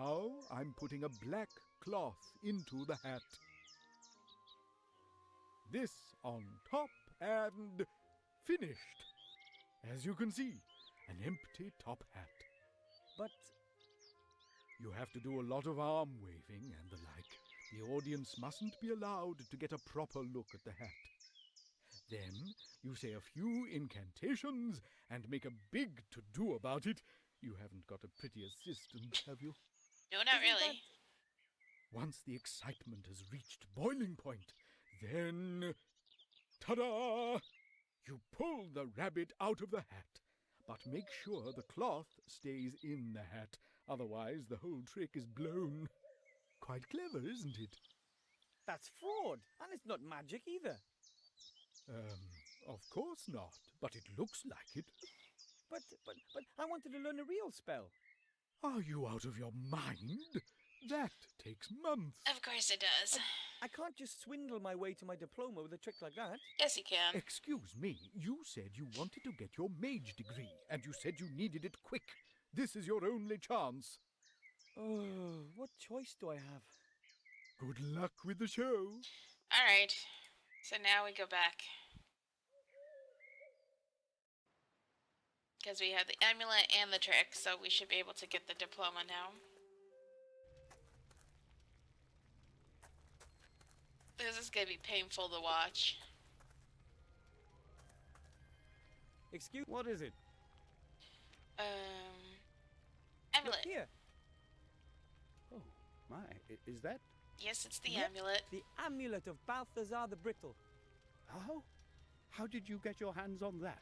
Now I'm putting a black cloth into the hat. This on top and finished. As you can see, an empty top hat. But You have to do a lot of arm waving and the like. The audience mustn't be allowed to get a proper look at the hat. Then you say a few incantations and make a big to-do about it. You haven't got a pretty assistant, have you? No, not Isn't really. Once the excitement has reached boiling point, then... ta-da! You pull the rabbit out of the hat, but make sure the cloth stays in the hat. Otherwise, the whole trick is blown. Quite clever, isn't it? that's fraud, and it's not magic either. Of course not, but it looks like it. But I wanted to learn a real spell. Are you out of your mind? That takes months. Of course it does. I can't just swindle my way to my diploma with a trick like that. Yes, you can. Excuse me, you said you wanted to get your mage degree, and you said you needed it quick. This is your only chance. Oh, what choice do I have? Good luck with the show. All right. So now we go back. Because we have the amulet and the trick, so we should be able to get the diploma now. This is going to be painful to watch. Excuse, what is it? Amulet. Look here, Oh, my. Is that... Yes, it's the Yep. amulet. the amulet of Balthazar the Brittle. How? How did you get your hands on that?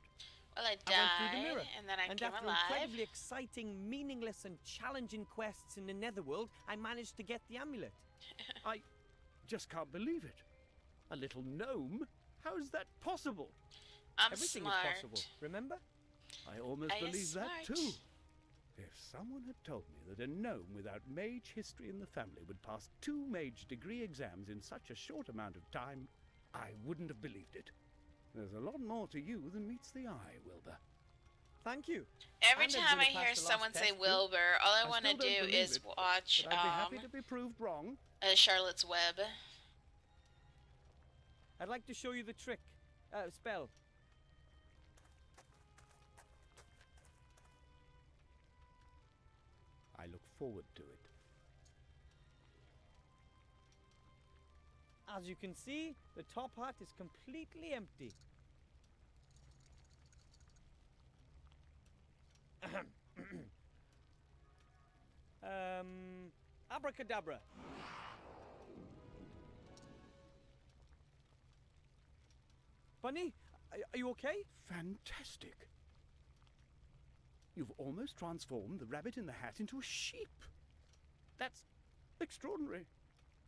Well, I I went through the died, mirror, and then I and came after alive. incredibly exciting, meaningless, and challenging quests in the Netherworld, I managed to get the amulet. I just can't believe it. A little gnome? How is that possible? I'm Everything smart. is possible, remember? I almost I am believe that smart. too. If someone had told me that a gnome without mage history in the family would pass 2 mage degree exams in such a short amount of time, I wouldn't have believed it. There's a lot more to you than meets the eye, Wilbur. Thank you. Every I'm never time I gonna pass hear the last someone say test, Wilbur, all I want to still don't do believe is it, watch But I'd be happy to be proved wrong. Charlotte's Web. I'd like to show you the trick. Spell. I look forward to it. As you can see, the top hat is completely empty. Abracadabra. Bunny, are you okay? Fantastic. You've almost transformed the rabbit in the hat into a sheep. That's extraordinary.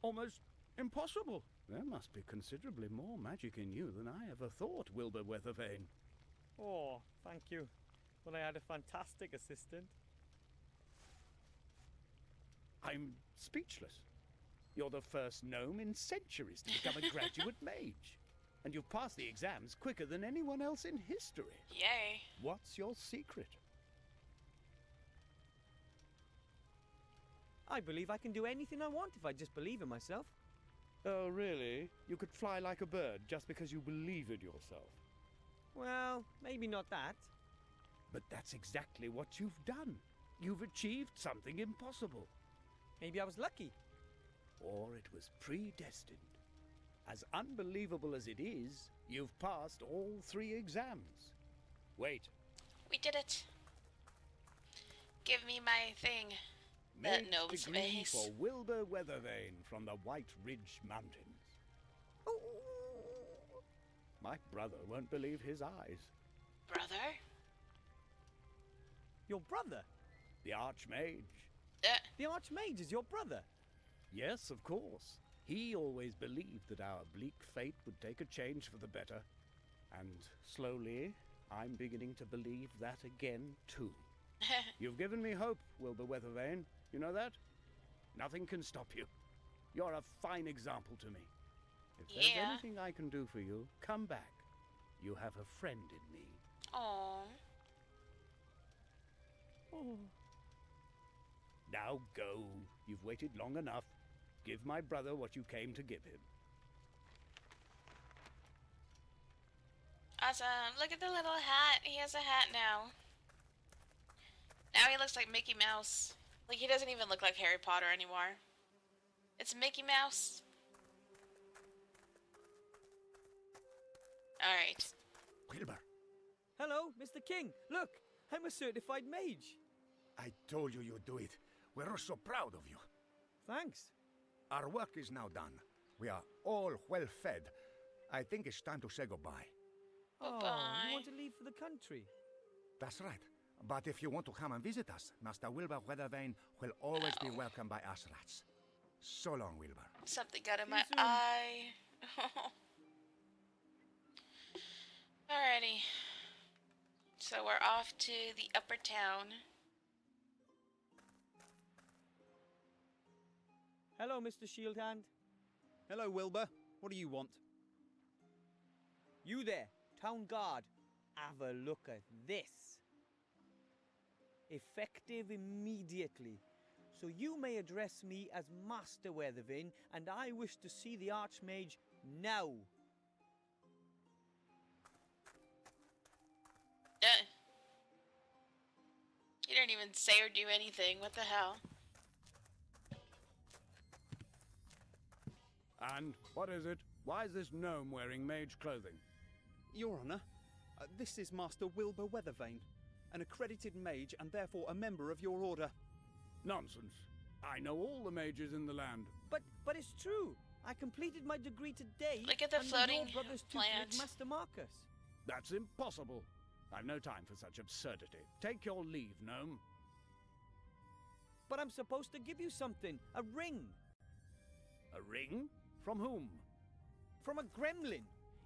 Almost impossible. There must be considerably more magic in you than I ever thought, Wilbur Weathervane. Oh, thank you. Well, I had a fantastic assistant. I'm speechless. You're the first gnome in centuries to become a graduate mage. And you've passed the exams quicker than anyone else in history. Yay. What's your secret? I believe I can do anything I want if I just believe in myself. Oh, really? You could fly like a bird just because you believe in yourself. Well, maybe not that. But that's exactly what you've done. You've achieved something impossible. Maybe I was lucky. Or it was predestined. As unbelievable as it is, you've passed all 3 exams. Wait. We did it. Give me my thing. That Mage gnome's degree face. for Wilbur Weathervane from the White Ridge Mountains. My brother won't believe his eyes. Brother? Your brother? The Archmage. The Archmage is your brother. Yes, of course. He always believed that our bleak fate would take a change for the better. And slowly, I'm beginning to believe that again, too. You've given me hope, Wilbur Weathervane. You know that? Nothing can stop you. You're a fine example to me. If there's Yeah. anything I can do for you, come back. You have a friend in me. Aww. Oh. Now go. You've waited long enough. Give my brother what you came to give him. Awesome. Look at the little hat. He has a hat now. Now he looks like Mickey Mouse. Like, he doesn't even look like Harry Potter anymore. It's Mickey Mouse. Alright. Wilbur, Hello, Mr. King. Look, I'm a certified mage. I told you you'd do it. We're so proud of you. Thanks. Our work is now done. We are all well fed. I think it's time to say goodbye. Oh, Bye-bye. you want to leave for the country? That's right. But if you want to come and visit us, Master Wilbur Weathervane will always be welcomed by us rats. So long, Wilbur. Something got in See my you soon. eye. Alrighty. So we're off to the upper town. Hello, Mr. Shieldhand. Hello, Wilbur. What do you want? You there, town guard. Have a look at this. Effective immediately. So you may address me as Master Weathervane, and I wish to see the Archmage now. You didn't even say or do anything. What the hell? And what is it? Why is this gnome wearing mage clothing? Your Honor, this is Master Wilbur Weathervane, an accredited mage and therefore a member of your order. Nonsense. I know all the mages in the land. But it's true. I completed my degree today. Look at the under floating your brother's tutelage, plant. Master Marcus. That's impossible. I've no time for such absurdity. Take your leave, gnome. But I'm supposed to give you something. A ring. A ring? From whom? From a gremlin.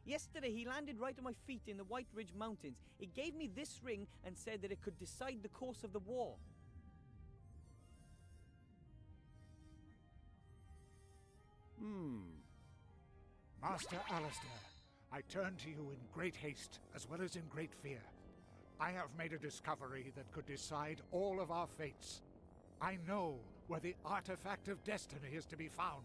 Yesterday he landed right on my feet in the White Ridge Mountains. He gave me this ring and said that it could decide the course of the war. Master Alistair, I turn to you in great haste as well as in great fear. I have made a discovery that could decide all of our fates. I know where the artifact of destiny is to be found.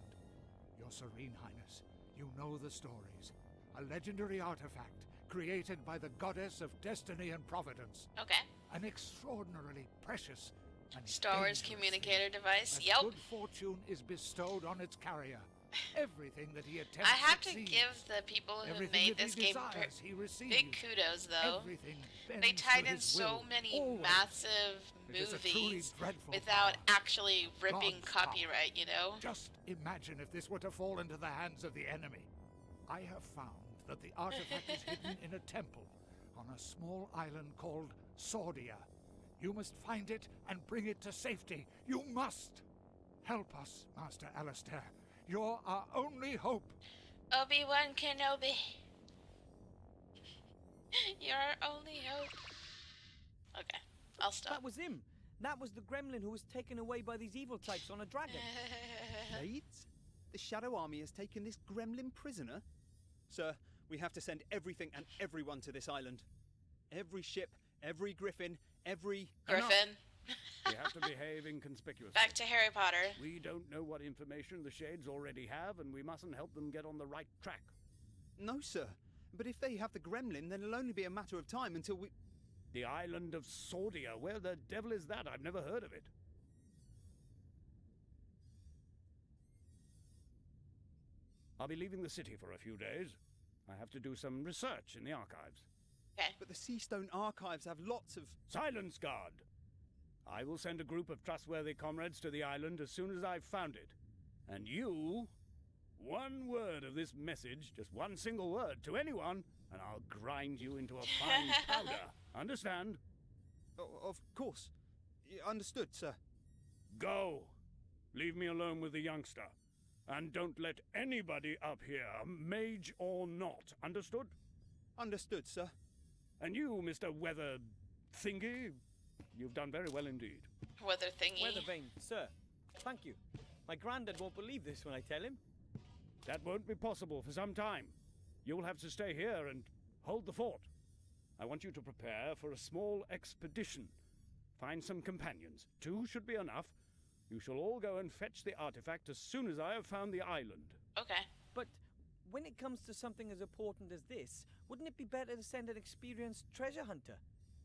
Your Serene Highness, you know the stories. A legendary artifact created by the goddess of destiny and providence. Okay. An extraordinarily precious and Star Wars dangerous communicator thing. device. As Yep. good fortune is bestowed on its carrier. Everything that he attempts I have to succeeds. give the people who Everything made that this he game desires, he receives. big kudos, though. Everything They bends to tied in his so will, many always. massive It is a truly movies dreadful without power. actually ripping God's power. copyright, you know? Just imagine if this were to fall into the hands of the enemy. I have found that the artifact is hidden in a temple on a small island called Sordia. You must find it and bring it to safety. You must! Help us, Master Alistair. You're our only hope. Obi-Wan Kenobi. You're our only hope. Okay, I'll stop. That was him. That was the gremlin who was taken away by these evil types on a dragon. Maids? The Shadow Army has taken this gremlin prisoner? Sir, we have to send everything and everyone to this island. Every ship, every griffin, every... Griffin. We have to behave inconspicuously. Back to Harry Potter. We don't know what information the Shades already have, and we mustn't help them get on the right track. No, sir. But if they have the gremlin, then it'll only be a matter of time until we... The island of Sordia. Where the devil is that? I've never heard of it. I'll be leaving the city for a few days. I have to do some research in the archives. Okay. But the Seastone Archives have lots of... Silence, guard! I will send a group of trustworthy comrades to the island as soon as I've found it. And you... One word of this message, just one single word, to anyone, and I'll grind you into a fine powder. Understand? Of course. Understood, sir. Go! Leave me alone with the youngster. And don't let anybody up here, mage or not. Understood? Understood, sir. And you, Mr. Weather Thingy, you've done very well indeed. Weather thingy. Weathervane, sir. Thank you. My granddad won't believe this when I tell him. That won't be possible for some time. You'll have to stay here and hold the fort. I want you to prepare for a small expedition. Find some companions. 2 should be enough. You shall all go and fetch the artifact as soon as I have found the island. Okay. But when it comes to something as important as this, wouldn't it be better to send an experienced treasure hunter?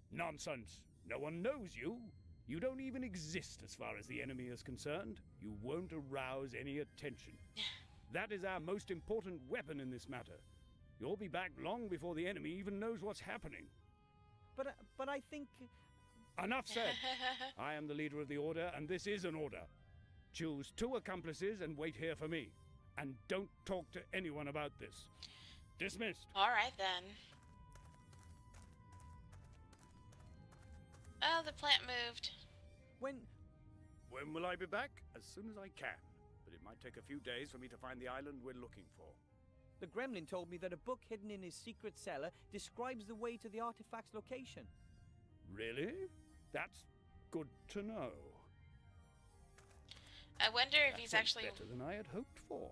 Nonsense. No one knows you. You don't even exist as far as the enemy is concerned. You won't arouse any attention. That is our most important weapon in this matter. You'll be back long before the enemy even knows what's happening. But I think... Enough said. I am the leader of the order, and this is an order. Choose 2 accomplices and wait here for me. And don't talk to anyone about this. Dismissed. All right, then. Oh, the plant moved. When When will I be back? As soon as I can. But it might take a few days for me to find the island we're looking for. the gremlin told me that a book hidden in his secret cellar describes the way to the artifact's location. Really? That's good to know. I wonder if That he's went actually... better than I had hoped for.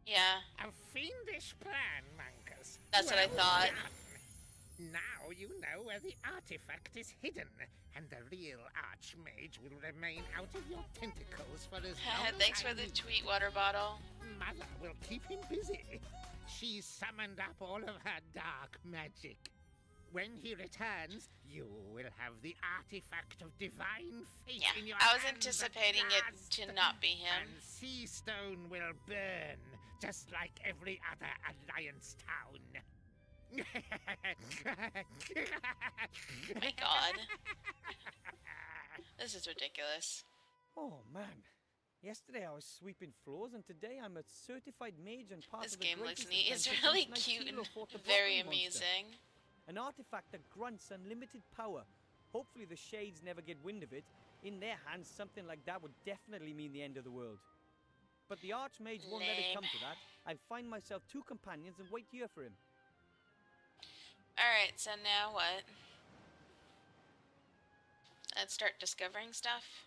Yeah, A fiendish plan, Mankus. that's what I thought. Done. Now you know where the artifact is hidden, and the real Archmage will remain out of your tentacles for as long as Thanks I for the live. tweet water bottle. Mother will keep him busy. She's summoned up all of her dark magic. When he returns, you will have the artifact of divine fate Yeah, in your I was hands at anticipating it last. to not be him. And Seastone will burn, just like every other Alliance town. My god. This is ridiculous. Oh man. Yesterday I was sweeping floors, and today I'm a certified mage and part This of the game looks greatest neat. It's adventure really since cute and Nightilo fought the very broken monster. amusing. An artifact that grunts unlimited power. Hopefully the Shades never get wind of it. In their hands, something like that would definitely mean the end of the world. But the Archmage won't let it come to that. I'll find myself 2 companions and wait here for him. Alright, so now what? Let's start discovering stuff.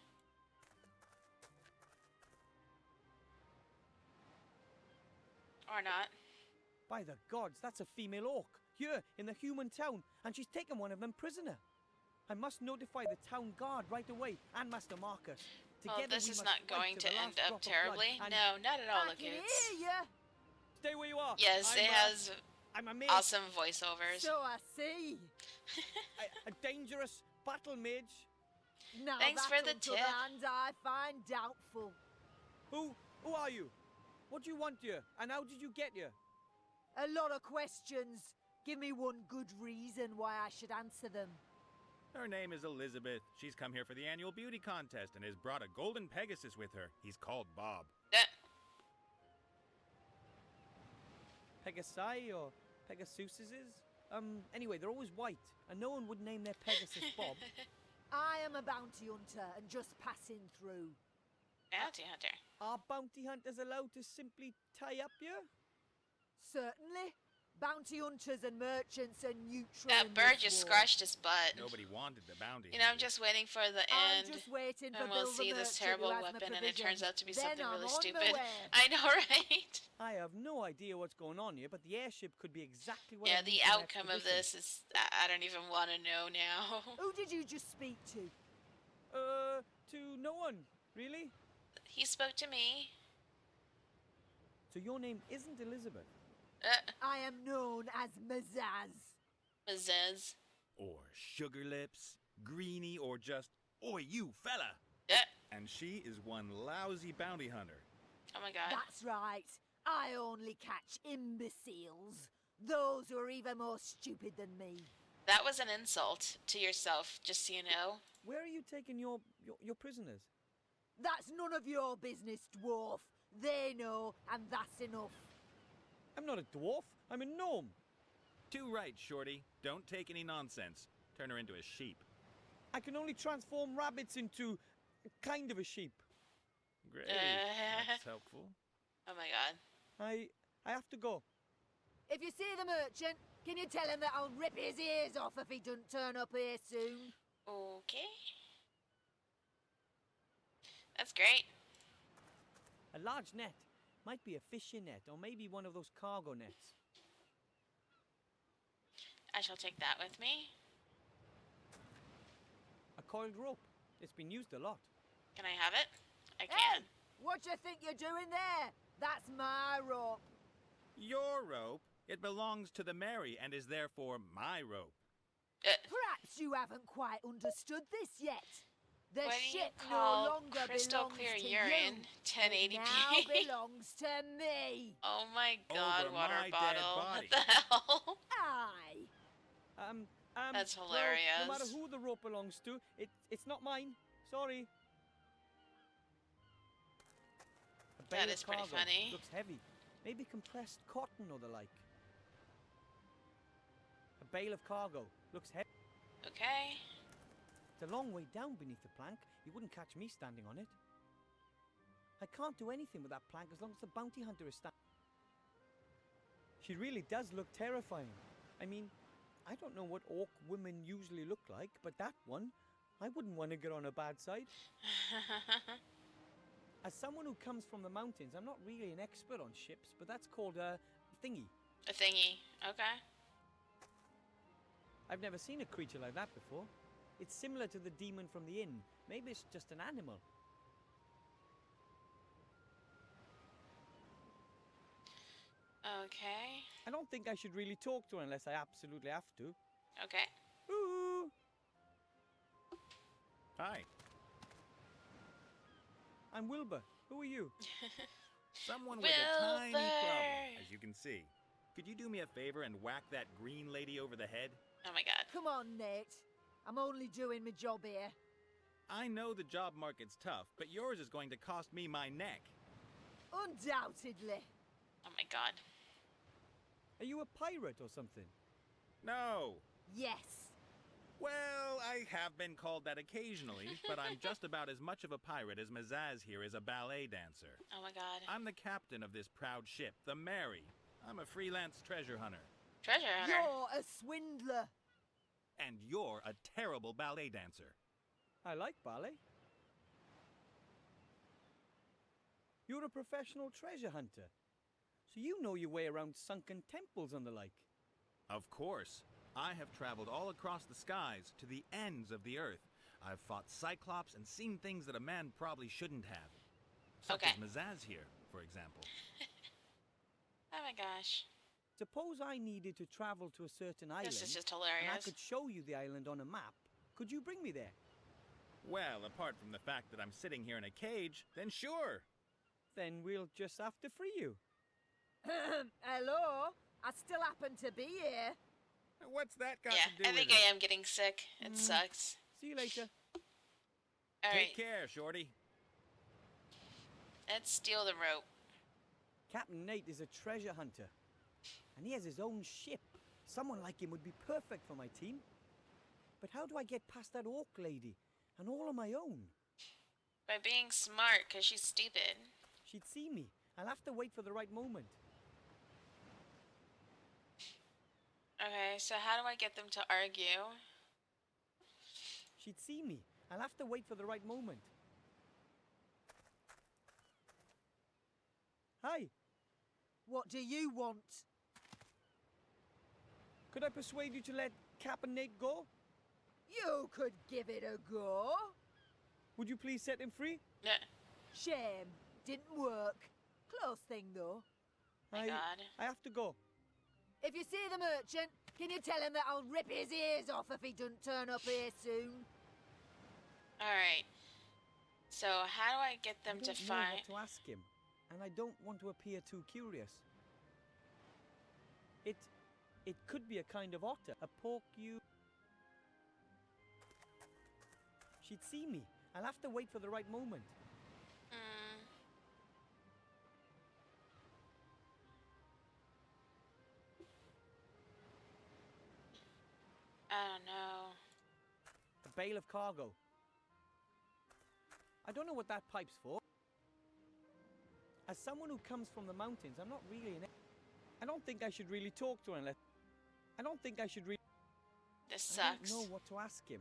Or not. By the gods, that's a female orc, here in the human town, and she's taken one of them prisoner. I must notify the town guard right away, and Master Marcus. Well, Together this we is must not fight going to the end last up drop of blood, terribly. and- No, not at all, I can Lagoons. hear ya. Stay where you are. Yes, it has I'm a mage, awesome voiceovers. So I see. a dangerous battle mage. Now Thanks that, for the on t'other tip. hand, I find doubtful. Who are you? What do you want here? And how did you get here? A lot of questions. Give me one good reason why I should answer them. Her name is Elizabeth. She's come here for the annual beauty contest and has brought a golden Pegasus with her. He's called Bob. Pegasi or Pegasuses? Anyway, they're always white, and no one would name their Pegasus Bob. I am a bounty hunter and just passing through. Bounty hunter. Are bounty hunters allowed to simply tie up here? Certainly. Bounty hunters and merchants are neutral. That in bird this just war. scratched his butt. Nobody wanted the bounty. You know, I'm hunters. just waiting for the I'm end. just waiting for And we'll Bill the see this merchant terrible who has my weapon, and it turns provisions. out to be Then something I'm really on my stupid. way. I know, right? I have no idea what's going on here, but the airship could be exactly what I Yeah, need the for an outcome of expedition. this is... I don't even want to know now. Who did you just speak to? To no one, really? He spoke to me. So your name isn't Elizabeth? I am known as Mazaz. Mazez. Or Sugar Lips, Greenie, or just, Oi, you fella! And she is one lousy bounty hunter. Oh my god. That's right. I only catch imbeciles. Those who are even more stupid than me. That was an insult to yourself, just so you know. Where are you taking your prisoners? That's none of your business, dwarf. They know, and that's enough. I'm not a dwarf. I'm a gnome. Too right, Shorty. Don't take any nonsense. Turn her into a sheep. I can only transform rabbits into kind of a sheep. Great. That's helpful. Oh my god. I have to go. If you see the merchant, can you tell him that I'll rip his ears off if he doesn't turn up here soon? Okay. That's great. A large net. Might be a fishing net, or maybe one of those cargo nets. I shall take that with me. A coiled rope. It's been used a lot. Can I have it? I can. What do you think you're doing there? That's my rope. Your rope? It belongs to the Mary and is therefore my rope. Perhaps you haven't quite understood this yet. The What do you ship call no longer crystal belongs clear to urine? you. 1080p. It now belongs to me. Oh my god, Over water my dead bottle. body. What the hell? Aye. That's well, hilarious. no matter who the rope belongs to, it's not mine. Sorry. A bale That of is pretty cargo. funny. Looks heavy. Maybe compressed cotton or the like. A bale of cargo. Looks heavy. Okay. It's a long way down beneath the plank. You wouldn't catch me standing on it. I can't do anything with that plank as long as the bounty hunter is standing. She really does look terrifying. I mean, I don't know what orc women usually look like, but that one, I wouldn't want to get on her bad side. As someone who comes from the mountains, I'm not really an expert on ships, but that's called a thingy. A thingy. Okay. I've never seen a creature like that before. It's similar to the demon from the inn. Maybe it's just an animal. Okay. I don't think I should really talk to her unless I absolutely have to. Okay. Ooh! Hi. I'm Wilbur. Who are you? Someone with a tiny problem, Wilbur. as you can see. Could you do me a favor and whack that green lady over the head? Oh my god. Come on, Nate. I'm only doing my job here. I know the job market's tough, but yours is going to cost me my neck. Undoubtedly. Oh my god. Are you a pirate or something? No. Yes. Well, I have been called that occasionally, but I'm just about as much of a pirate as Mazaz here is a ballet dancer. Oh my god. I'm the captain of this proud ship, the Mary. I'm a freelance treasure hunter. Treasure hunter. You're a swindler. And you're a terrible ballet dancer. I like ballet. You're a professional treasure hunter. So you know your way around sunken temples and the like. Of course. I have traveled all across the skies to the ends of the earth. I've fought Cyclops and seen things that a man probably shouldn't have. Such Okay. as Mazaz here, for example. Oh my gosh. Suppose I needed to travel to a certain island. This is just and I hilarious. could show you the island on a map. Could you bring me there? Well, apart from the fact that I'm sitting here in a cage, then sure. Then we'll just have to free you. Hello? I still happen to be here. What's that got Yeah, to do I think with I it? am getting sick. It sucks. See you later. Alright, Take care, Shorty. let's steal the rope. Captain Nate is a treasure hunter. And he has his own ship. Someone like him would be perfect for my team. But how do I get past that orc lady? And all on my own? By being smart, because she's stupid. She'd see me. I'll have to wait for the right moment. Okay, so how do I get them to argue? She'd see me. I'll have to wait for the right moment. Hi. What do you want? Could I persuade you to let Captain Nate go? You could give it a go. Would you please set him free? No. Shame. Didn't work. Close thing, though. My god. I have to go. If you see the merchant, can you tell him that I'll rip his ears off if he doesn't turn up here soon? Alright. So, how do I get them I to don't know find... what to ask him, and I don't want to appear too curious. It could be a kind of otter, a pork you... She'd see me. I'll have to wait for the right moment. I don't know. A bale of cargo. I don't know what that pipe's for. As someone who comes from the mountains, I'm not really an... I don't think I should really talk to her unless... I don't think I should really... This I sucks. don't know what to ask him.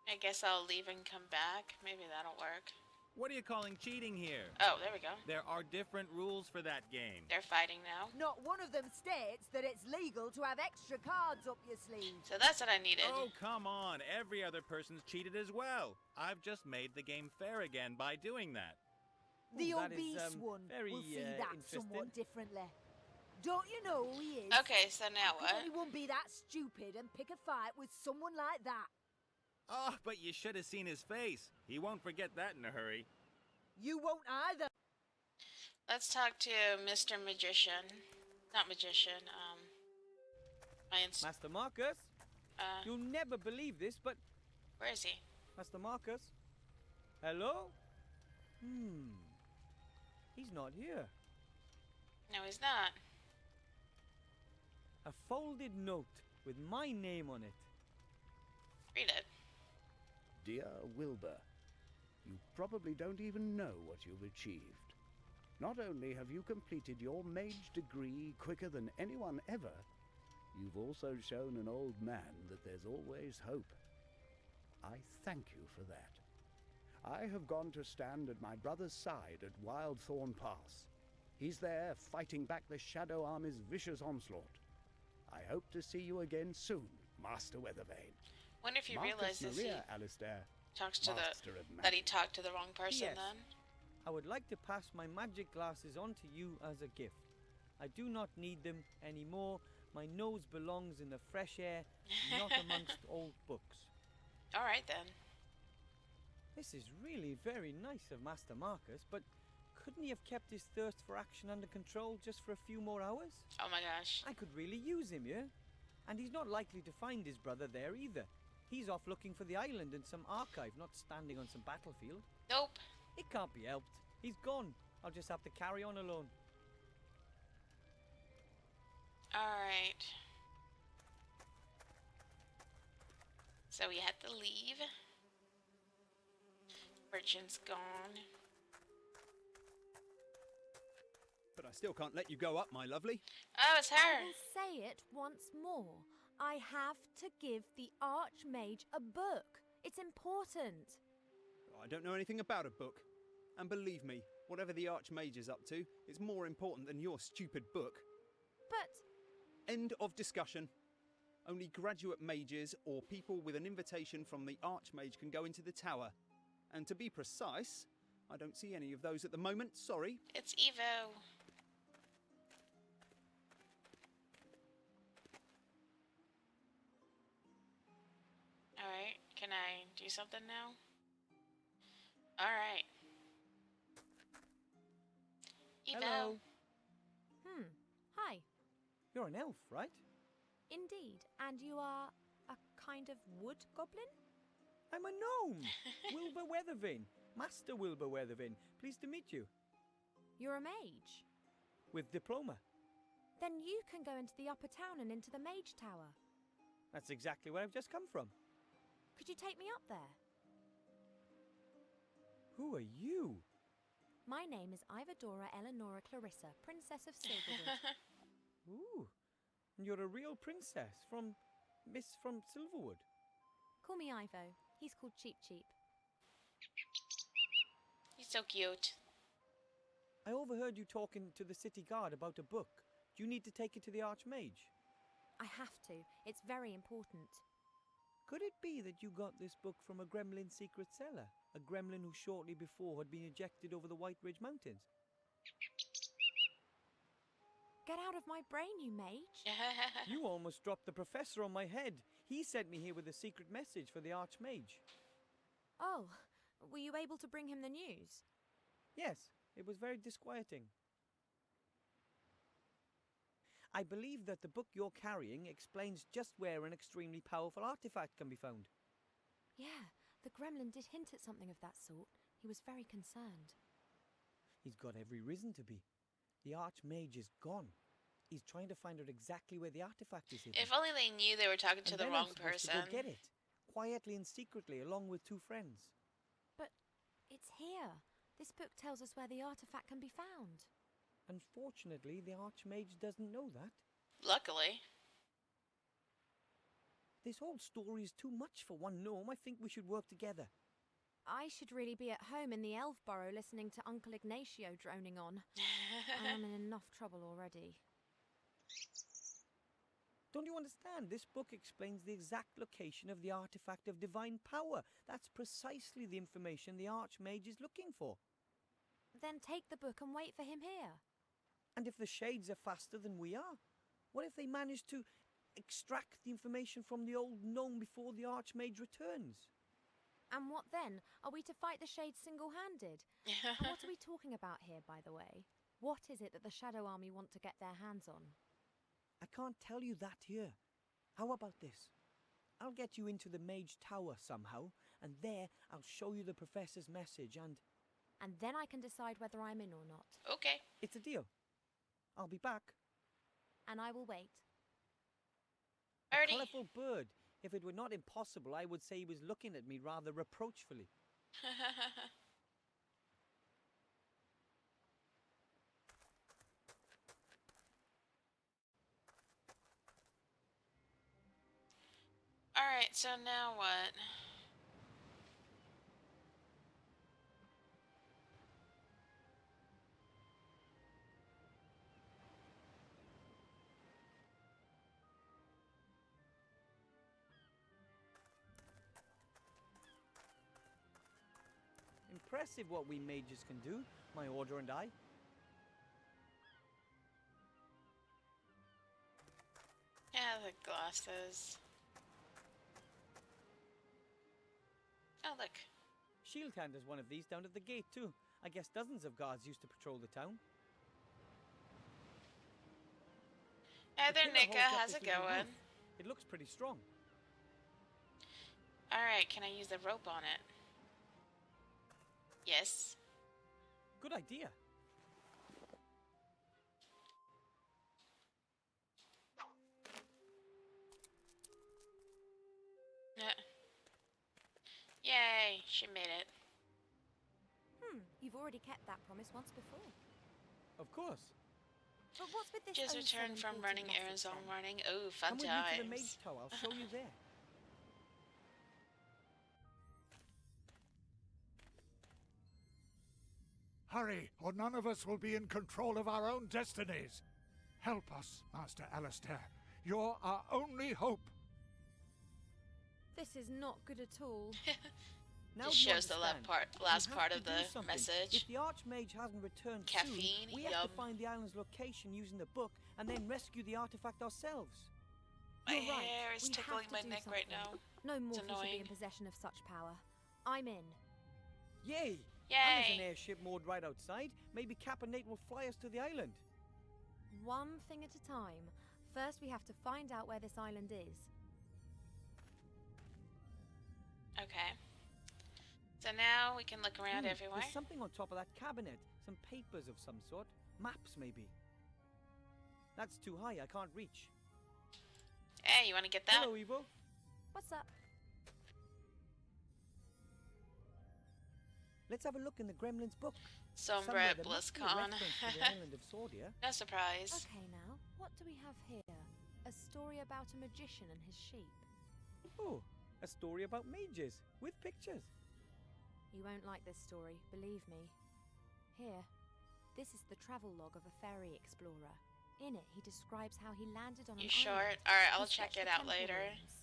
I guess I'll leave and come back. Maybe that'll work. What are you calling cheating here? Oh, there we go. There are different rules for that game. They're fighting now. Not one of them states that it's legal to have extra cards up your sleeve. So that's what I needed. Oh, come on. Every other person's cheated as well. I've just made the game fair again by doing that. The Ooh, that is, obese one very, will see that interesting. somewhat differently. Don't you know who he is? Okay, so now Could what? anyone be that stupid and pick a fight with someone like that? Oh, but you should have seen his face. He won't forget that in a hurry. You won't either. Let's talk to Mr. Magician. Not Magician, Master Marcus? Uh, You'll never believe this, but... where is he? Master Marcus? Hello? He's not here. No, he's not. A folded note with my name on it. Read it. Dear Wilbur, you probably don't even know what you've achieved. Not only have you completed your mage degree quicker than anyone ever, you've also shown an old man that there's always hope. I thank you for that. I have gone to stand at my brother's side at Wildthorn Pass. He's there fighting back the Shadow Army's vicious onslaught. I hope to see you again soon, Master Weathervane. Wonder if he Marcus realizes he Maria, Alistair, talks to Master of that he Magic. talked to the wrong person Yes. then. I would like to pass my magic glasses on to you as a gift. I do not need them anymore. My nose belongs in the fresh air, not amongst old books. Alright then. This is really very nice of Master Marcus, but couldn't he have kept his thirst for action under control just for a few more hours? Oh my gosh. I could really use him, yeah? And he's not likely to find his brother there either. He's off looking for the island in some archive, not standing on some battlefield. Nope. It can't be helped. He's gone. I'll just have to carry on alone. Alright. So we had to leave. Merchant's gone. But I still can't let you go up, my lovely. Oh, it's I her. will say it once more. I have to give the Archmage a book. It's important. I don't know anything about a book. And believe me, whatever the Archmage is up to, it's more important than your stupid book. But End of discussion. Only graduate mages or people with an invitation from the Archmage can go into the tower. And to be precise, I don't see any of those at the moment, sorry. It's Evo. Alright, can I do something now? Alright. Evo. Hello. Hi. You're an elf, right? Indeed. And you are a kind of wood goblin? I'm a gnome. Wilbur Weathervane. Master Wilbur Weathervane. Pleased to meet you. You're a mage. With diploma. Then you can go into the upper town and into the mage tower. That's exactly where I've just come from. Could you take me up there? Who are you? My name is Ivadora Eleonora Clarissa, Princess of Silverwood. Ooh. And you're a real princess from Silverwood. Call me Ivo. He's called Cheap Cheap. He's so cute. I overheard you talking to the city guard about a book. Do you need to take it to the Archmage? I have to. It's very important. Could it be that you got this book from a gremlin secret cellar? A gremlin who shortly before had been ejected over the White Ridge Mountains? Get out of my brain, you mage. You almost dropped the professor on my head. He sent me here with a secret message for the Archmage. Oh, were you able to bring him the news? Yes, it was very disquieting. I believe that the book you're carrying explains just where an extremely powerful artifact can be found. Yeah, the gremlin did hint at something of that sort. He was very concerned. He's got every reason to be. The Archmage is gone. He's trying to find out exactly where the artifact is hidden. If only they knew they were talking to And the then wrong I'm supposed person. to go get it, quietly and secretly, along with 2 friends. But it's here. This book tells us where the artifact can be found. Unfortunately, the Archmage doesn't know that. Luckily. This whole story is too much for one gnome. I think we should work together. I should really be at home in the elf burrow listening to Uncle Ignacio droning on. I am in enough trouble already. Don't you understand? This book explains the exact location of the artifact of divine power. That's precisely the information the Archmage is looking for. Then take the book and wait for him here. And if the Shades are faster than we are? What if they manage to extract the information from the old gnome before the Archmage returns? And what then? Are we to fight the Shades single-handed? And what are we talking about here, by the way? What is it that the Shadow Army want to get their hands on? I can't tell you that here. How about this? I'll get you into the Mage Tower somehow, and there I'll show you the Professor's message and... And then I can decide whether I'm in or not. Okay. It's a deal. I'll be back. And I will wait. A colourful bird. If it were not impossible, I would say he was looking at me rather reproachfully. Alright, so now what? Impressive what we mages can do, my order and I. Yeah, the glasses. Oh, look. Shieldhand has one of these down at the gate too. I guess dozens of guards used to patrol the town. Hey there, The pillar Maeka. holds up How's this it little going? roof. It looks pretty strong. Alright, can I use the rope on it? Yes. Good idea. Yay, she made it. You've already kept that promise once before. Of course. But what's with this? Just oh so returned from important running message errands all then? morning. Oh, fun Come with me to the times. Mage Tower. I'll show you there. Hurry, or none of us will be in control of our own destinies. Help us, Master Alistair. You're our only hope. This is not good at all. Now Just do you shows the understand? last We part have of to do the something. message. If the Archmage hasn't returned Caffeine, soon, we have yum. to find the island's location using the book and then rescue the artifact ourselves. My You're right. hair is We have tickling to my do neck right something. now. No mortal should be annoying. in possession of such power. I'm in. Yay! Yay! And there's an airship moored right outside. Maybe Cap and Nate will fly us to the island. One thing at a time. First, we have to find out where this island is. Okay. So now we can look around everywhere. There's something on top of that cabinet. Some papers of some sort. Maps, maybe. That's too high. I can't reach. Hey, you want to get that? Hello, Evo. What's up? Let's have a look in the Gremlin's book. Sombra Somewhere at there must be a BlizzCon. reference to the island of Sordia. No surprise. Okay, now, what do we have here? A story about a magician and his sheep. Oh, a story about mages with pictures. You won't like this story, believe me. Here, this is the travel log of a fairy explorer. In it, he describes how he landed on You an sure? island. Alright, I'll He check sketched it the out temple later. ruins.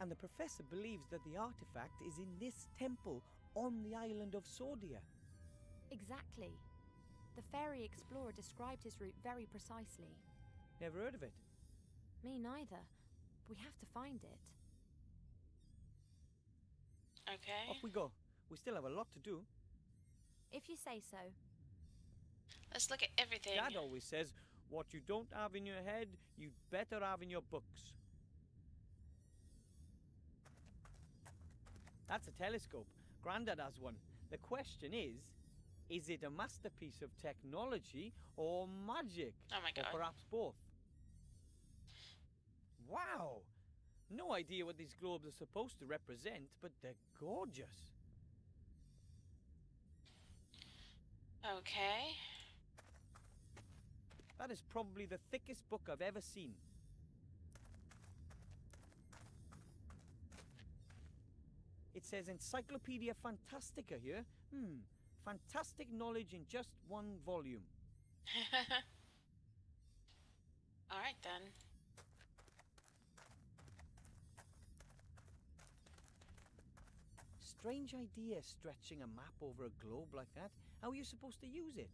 And the professor believes that the artifact is in this temple on the island of Sordia. Exactly. The fairy explorer described his route very precisely. Never heard of it. Me neither. We have to find it. Okay. Off we go. We still have a lot to do. If you say so. Let's look at everything. Dad always says, what you don't have in your head, you'd better have in your books. That's a telescope. Grandad has one. The question is it a masterpiece of technology or magic? Oh my god. Or perhaps both? Wow! No idea what these globes are supposed to represent, but they're gorgeous. Okay. That is probably the thickest book I've ever seen. It says Encyclopedia Fantastica here. Fantastic knowledge in just one volume. Alright then. Strange idea, stretching a map over a globe like that. How are you supposed to use it?